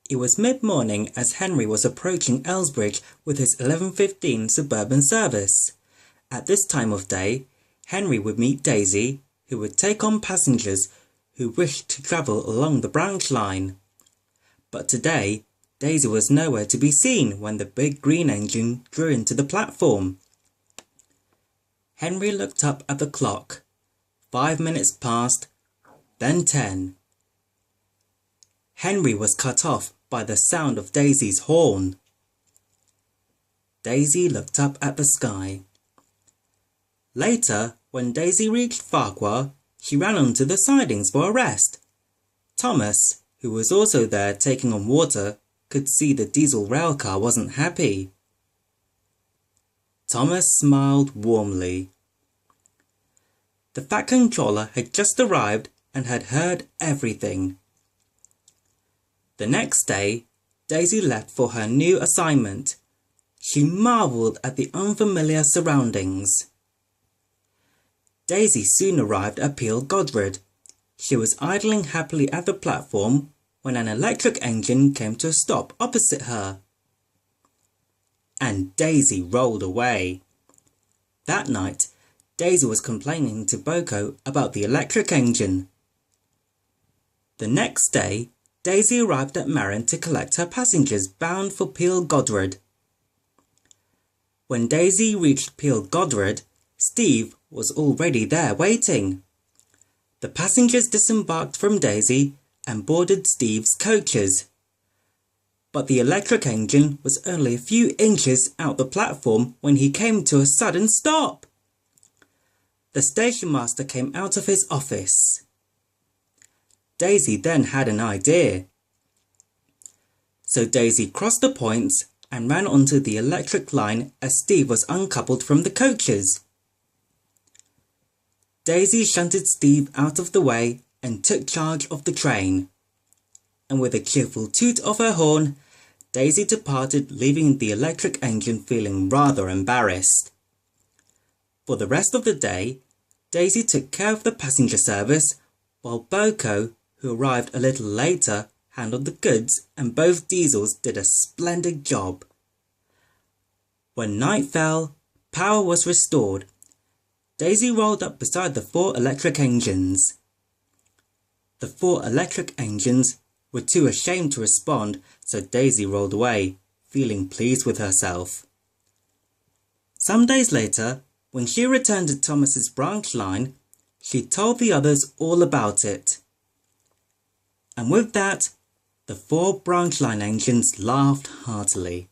It was mid-morning as Henry was approaching Elsbridge with his 11:15 suburban service. At this time of day, Henry would meet Daisy, who would take on passengers who wished to travel along the branch line. But today, Daisy was nowhere to be seen when the big green engine drew into the platform. Henry looked up at the clock. 5 minutes passed, then 10. Henry was cut off by the sound of Daisy's horn. Daisy looked up at the sky. Later, when Daisy reached Farquhar, she ran onto the sidings for a rest. Thomas, who was also there taking on water, could see the diesel railcar wasn't happy. Thomas smiled warmly. The Fat Controller had just arrived and had heard everything. The next day, Daisy left for her new assignment. She marvelled at the unfamiliar surroundings. Daisy soon arrived at Peel Godred. She was idling happily at the platform when an electric engine came to a stop opposite her. And Daisy rolled away. That night, Daisy was complaining to Boko about the electric engine. The next day, Daisy arrived at Marin to collect her passengers bound for Peel Godred. When Daisy reached Peel Godred, Steve was already there waiting. The passengers disembarked from Daisy and boarded Steve's coaches. But the electric engine was only a few inches out the platform when he came to a sudden stop. The station master came out of his office. Daisy then had an idea. So Daisy crossed the points and ran onto the electric line as Steve was uncoupled from the coaches. Daisy shunted Steve out of the way and took charge of the train. And with a cheerful toot of her horn, Daisy departed, leaving the electric engine feeling rather embarrassed. For the rest of the day, Daisy took care of the passenger service, while Boko, who arrived a little later, handled the goods, and both diesels did a splendid job. When night fell, power was restored. Daisy rolled up beside the 4 electric engines. The 4 electric engines were too ashamed to respond, so Daisy rolled away, feeling pleased with herself. Some days later, when she returned to Thomas's branch line, she told the others all about it. And with that, the 4 branch line engines laughed heartily.